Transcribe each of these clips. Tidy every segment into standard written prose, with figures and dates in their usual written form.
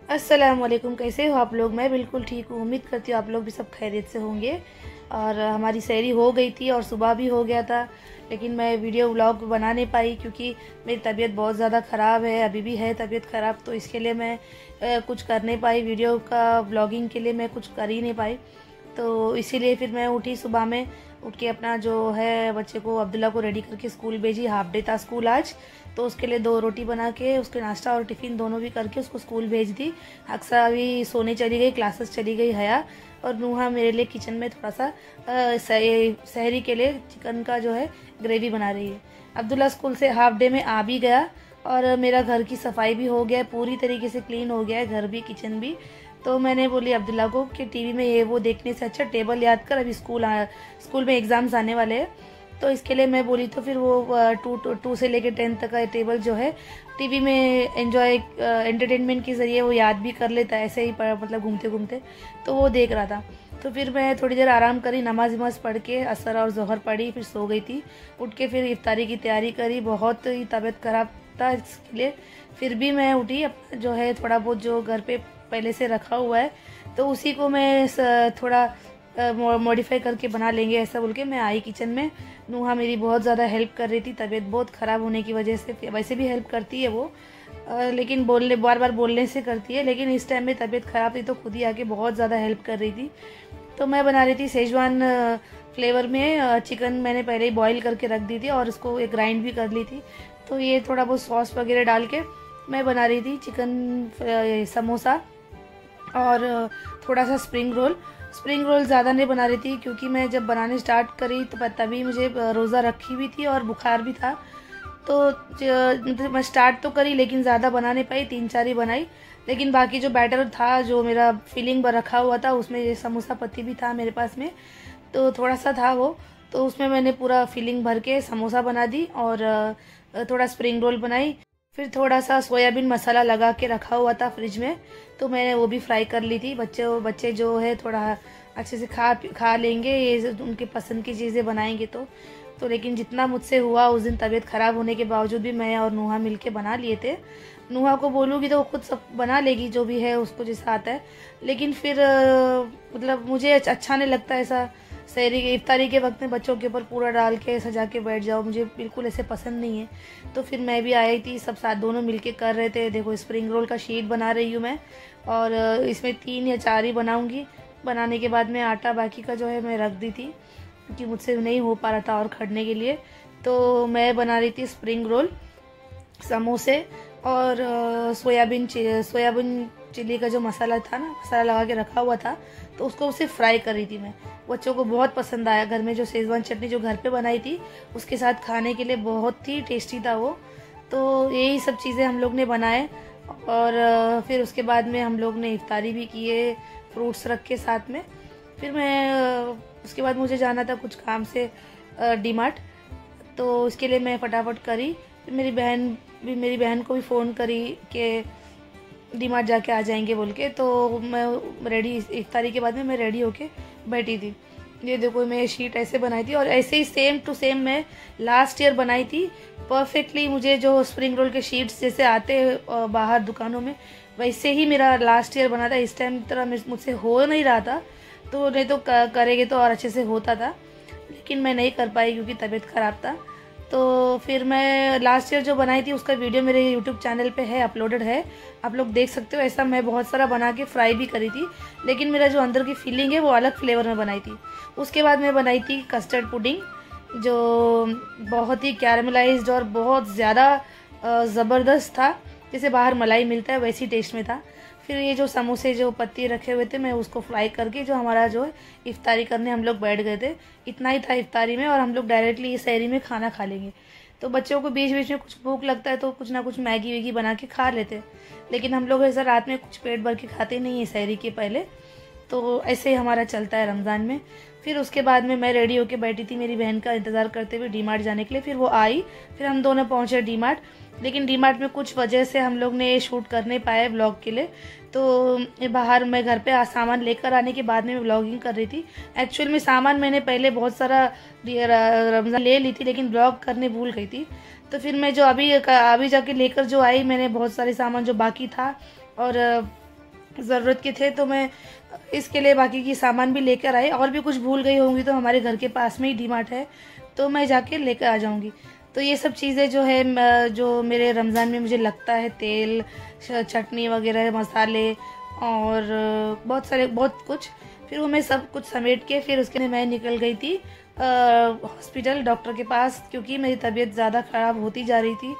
अस्सलाम वालेकुम। कैसे हो आप लोग? मैं बिल्कुल ठीक हूँ। उम्मीद करती हूँ आप लोग भी सब खैरियत से होंगे। और हमारी सैरी हो गई थी और सुबह भी हो गया था, लेकिन मैं वीडियो व्लॉग बना नहीं पाई क्योंकि मेरी तबीयत बहुत ज़्यादा ख़राब है, अभी भी है तबीयत ख़राब। तो इसके लिए मैं कुछ कर नहीं पाई, वीडियो का व्लॉगिंग के लिए मैं कुछ कर ही नहीं पाई। तो इसीलिए फिर मैं उठी, सुबह में उठ के अपना जो है बच्चे को, अब्दुल्ला को रेडी करके स्कूल भेजी। हाफ डे था स्कूल आज, तो उसके लिए 2 रोटी बना के उसके नाश्ता और टिफ़िन दोनों भी करके उसको स्कूल भेज दी। अक्सर अभी सोने चली गई, क्लासेस चली गई हया, और नूहा मेरे लिए किचन में थोड़ा सा सहरी के लिए चिकन का जो है ग्रेवी बना रही है। अब्दुल्ला स्कूल से हाफ डे में आ भी गया और मेरा घर की सफाई भी हो गया है, पूरी तरीके से क्लीन हो गया है घर भी किचन भी। तो मैंने बोली अब्दुल्ला को कि टीवी में ये वो देखने से अच्छा टेबल याद कर, अभी स्कूल में एग्ज़ाम्स आने वाले हैं। तो इसके लिए मैं बोली, तो फिर वो 2 से लेकर 10 तक का टेबल जो है टीवी में एंटरटेनमेंट के ज़रिए वो याद भी कर लेता है, ऐसे ही मतलब घूमते घूमते। तो वो देख रहा था, तो फिर मैं थोड़ी देर आराम करी, नमाज वमाज पढ़ के असर और ज़ोहर पढ़ी, फिर सो गई थी। उठ के फिर इफ्तारी की तैयारी करी, बहुत ही तबीयत ख़राब था इसके लिए फिर भी मैं उठी। अपना जो है थोड़ा बहुत जो घर पे पहले से रखा हुआ है, तो उसी को मैं थोड़ा मॉडिफाई करके बना लेंगे ऐसा बोल के मैं आई किचन में। नूहा मेरी बहुत ज़्यादा हेल्प कर रही थी, तबीयत बहुत ख़राब होने की वजह से। वैसे भी हेल्प करती है वो, लेकिन बार बार बोलने से करती है, लेकिन इस टाइम में तबीयत ख़राब थी तो खुद ही आके बहुत ज़्यादा हेल्प कर रही थी। तो मैं बना रही थी सेजवान फ्लेवर में चिकन, मैंने पहले ही बॉईल करके रख दी थी और उसको एक ग्राइंड भी कर ली थी। तो ये थोड़ा बहुत सॉस वगैरह डाल के मैं बना रही थी चिकन समोसा और थोड़ा सा स्प्रिंग रोल ज़्यादा नहीं बना रही थी क्योंकि मैं जब बनाने स्टार्ट करी तो तभी मुझे रोज़ा रखी भी थी और बुखार भी था। तो मैं स्टार्ट तो करी लेकिन ज़्यादा बना नहीं पाई, 3-4 ही बनाई। लेकिन बाकी जो बैटर था, जो मेरा फिलिंग रखा हुआ था, उसमें ये समोसा पत्ती भी था मेरे पास में, तो थोड़ा सा था वो। तो उसमें मैंने पूरा फिलिंग भर के समोसा बना दी और थोड़ा स्प्रिंग रोल बनाई। फिर थोड़ा सा सोयाबीन मसाला लगा के रखा हुआ था फ्रिज में, तो मैंने वो भी फ्राई कर ली थी। बच्चे जो है थोड़ा अच्छे से खा लेंगे, ये उनके पसंद की चीज़ें बनाएंगे तो लेकिन जितना मुझसे हुआ, उस दिन तबीयत ख़राब होने के बावजूद भी मैं और नूहा मिलके बना लिए थे। नूहा को बोलूँगी तो वो खुद सब बना लेगी जो भी है उसको जैसा आता है, लेकिन फिर मतलब मुझे अच्छा नहीं लगता ऐसा सहरी के इफ्तारी के वक्त में बच्चों के ऊपर पूरा डाल के सजा के बैठ जाओ, मुझे बिल्कुल ऐसे पसंद नहीं है। तो फिर मैं भी आई थी, सब साथ दोनों मिलके कर रहे थे। देखो स्प्रिंग रोल का शीट बना रही हूँ मैं, और इसमें 3 या 4 ही बनाऊँगी। बनाने के बाद में आटा बाकी का जो है मैं रख दी थी क्योंकि मुझसे नहीं हो पा रहा था और खड़ने के लिए। तो मैं बना रही थी स्प्रिंग रोल, समोसे और सोयाबीन चिली का जो मसाला था ना, मसाला लगा के रखा हुआ था, तो उसको उसे फ्राई कर रही थी मैं। बच्चों को बहुत पसंद आया। घर में जो शेजवान चटनी जो घर पे बनाई थी उसके साथ खाने के लिए बहुत ही टेस्टी था वो। तो यही सब चीज़ें हम लोग ने बनाए और फिर उसके बाद में हम लोग ने इफ्तारी भी किए, फ्रूट्स रख के साथ में। फिर मैं उसके बाद मुझे जाना था कुछ काम से डीमार्ट, तो उसके लिए मैं फटाफट करी। फिर मेरी बहन को भी फ़ोन करी कि डीमार्ट जाके आ जाएंगे बोल के। तो मैं रेडी, इफ्तारी के बाद में मैं रेडी होके बैठी थी। ये देखो मैं शीट ऐसे बनाई थी और ऐसे ही सेम टू सेम मैं लास्ट ईयर बनाई थी परफेक्टली। मुझे जो स्प्रिंग रोल के शीट्स जैसे आते बाहर दुकानों में, वैसे ही मेरा लास्ट ईयर बना था। इस टाइम तरह मुझसे हो नहीं रहा था, तो नहीं तो करेंगे तो और अच्छे से होता था, लेकिन मैं नहीं कर पाई क्योंकि तबीयत ख़राब था। तो फिर मैं लास्ट ईयर जो बनाई थी उसका वीडियो मेरे यूट्यूब चैनल पे है, अपलोडेड है, आप लोग देख सकते हो। ऐसा मैं बहुत सारा बना के फ्राई भी करी थी, लेकिन मेरा जो अंदर की फीलिंग है वो अलग फ्लेवर में बनाई थी। उसके बाद मैं बनाई थी कस्टर्ड पुडिंग, जो बहुत ही कैरमलाइज्ड और बहुत ज़्यादा ज़बरदस्त था, जैसे बाहर मलाई मिलता है वैसी टेस्ट में था। फिर ये जो समोसे जो पत्ती रखे हुए थे, मैं उसको फ्राई करके जो हमारा जो है इफ्तारी करने हम लोग बैठ गए थे। इतना ही था इफ्तारी में और हम लोग डायरेक्टली इस सहरी में खाना खा लेंगे। तो बच्चों को बीच बीच में कुछ भूख लगता है तो कुछ ना कुछ मैगी वैगी बना के खा लेते, लेकिन हम लोग ऐसा रात में कुछ पेट भर के खाते नहीं है सहरी के पहले। तो ऐसे ही हमारा चलता है रमज़ान में। फिर उसके बाद में मैं रेडी होके बैठी थी मेरी बहन का इंतज़ार करते हुए डीमार्ट जाने के लिए। फिर वो आई, फिर हम दोनों पहुँचे डीमार्ट, लेकिन डीमार्ट में कुछ वजह से हम लोग ने शूट कर नहीं पाए व्लॉग के लिए। तो बाहर मैं घर पे सामान लेकर आने के बाद में व्लॉगिंग कर रही थी। एक्चुअल में सामान मैंने पहले बहुत सारा रमज़ान ले ली थी, लेकिन व्लॉग करने भूल गई थी। तो फिर मैं जो अभी जाके लेकर जो आई, मैंने बहुत सारे सामान जो बाकी था और ज़रूरत के थे, तो मैं इसके लिए बाकी की सामान भी लेकर आई। और भी कुछ भूल गई होंगी तो हमारे घर के पास में ही डीमार्ट है, तो मैं जाके लेकर आ जाऊंगी। तो ये सब चीज़ें जो है जो मेरे रमज़ान में मुझे लगता है, तेल, चटनी वगैरह, मसाले और बहुत कुछ, फिर वो मैं सब कुछ समेट के फिर उसके लिए मैं निकल गई थी हॉस्पिटल, डॉक्टर के पास, क्योंकि मेरी तबीयत ज़्यादा ख़राब होती जा रही थी।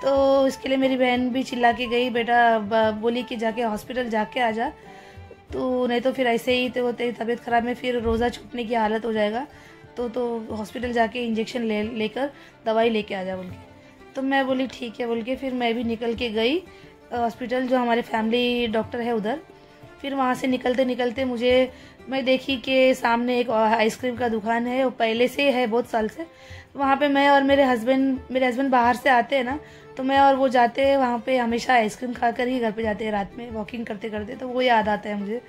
तो इसके लिए मेरी बहन भी चिल्ला के गई, बेटा बोली कि जाके हॉस्पिटल जाके आ जा, तो नहीं तो फिर ऐसे ही तो तेरी तबीयत ख़राब में फिर रोज़ा छूटने की हालत हो जाएगा, तो हॉस्पिटल जाके इंजेक्शन लेकर दवाई लेके आ जा बोल के। तो मैं बोली ठीक है बोल के फिर मैं भी निकल के गई हॉस्पिटल, जो हमारे फैमिली डॉक्टर है उधर। फिर वहाँ से निकलते निकलते मैं देखी कि सामने एक आइसक्रीम का दुकान है, वो पहले से है बहुत साल से। वहाँ पे मैं और मेरे हस्बैंड बाहर से आते हैं ना, तो मैं और वो जाते हैं वहाँ पे, हमेशा आइसक्रीम खाकर ही घर पे जाते हैं रात में वॉकिंग करते करते, तो वो याद आता है मुझे।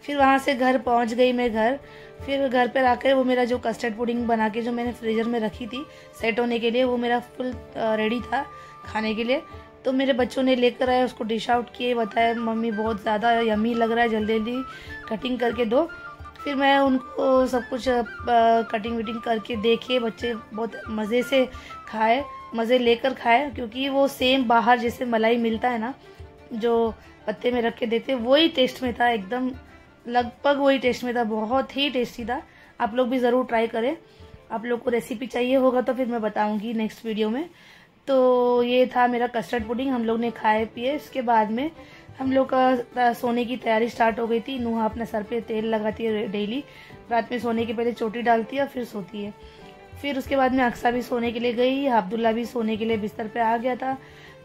फिर वहाँ से घर पहुँच गई मैं घर। फिर घर पर आकर वो मेरा जो कस्टर्ड पुडिंग बना के जो मैंने फ्रीजर में रखी थी सेट होने के लिए, वो मेरा फुल रेडी था खाने के लिए। तो मेरे बच्चों ने लेकर आए, उसको डिश आउट किए, बताया मम्मी बहुत ज़्यादा यम्मी लग रहा है, जल्दी जल्दी कटिंग करके दो। फिर मैं उनको सब कुछ कटिंग विटिंग करके देखे, बच्चे बहुत मज़े से खाए, मज़े लेकर खाए, क्योंकि वो सेम बाहर जैसे मलाई मिलता है ना, जो पत्ते में रख के देते, वही टेस्ट में था, एकदम लगभग वही टेस्ट में था, बहुत ही टेस्टी था। आप लोग भी ज़रूर ट्राई करें। आप लोग को रेसिपी चाहिए होगा तो फिर मैं बताऊँगी नेक्स्ट वीडियो में। तो ये था मेरा कस्टर्ड पुडिंग, हम लोग ने खाए पिए। इसके बाद में हम लोग का सोने की तैयारी स्टार्ट हो गई थी। नूहा अपने सर पे तेल लगाती है डेली, रात में सोने के पहले चोटी डालती है और फिर सोती है। फिर उसके बाद में अक्सा भी सोने के लिए गई, अब्दुल्ला भी सोने के लिए बिस्तर पे आ गया था।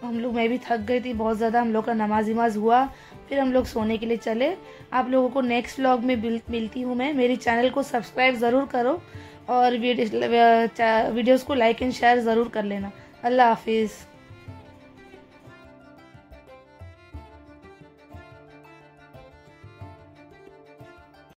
मैं भी थक गई थी बहुत ज़्यादा, हम लोग का नमाज वमाज हुआ, फिर हम लोग सोने के लिए चले। आप लोगों को नेक्स्ट व्लॉग में मिलती हूँ मैं। मेरी चैनल को सब्सक्राइब ज़रूर करो और वीडियोज़ को लाइक एंड शेयर ज़रूर कर लेना। अल्लाह हाफिज़।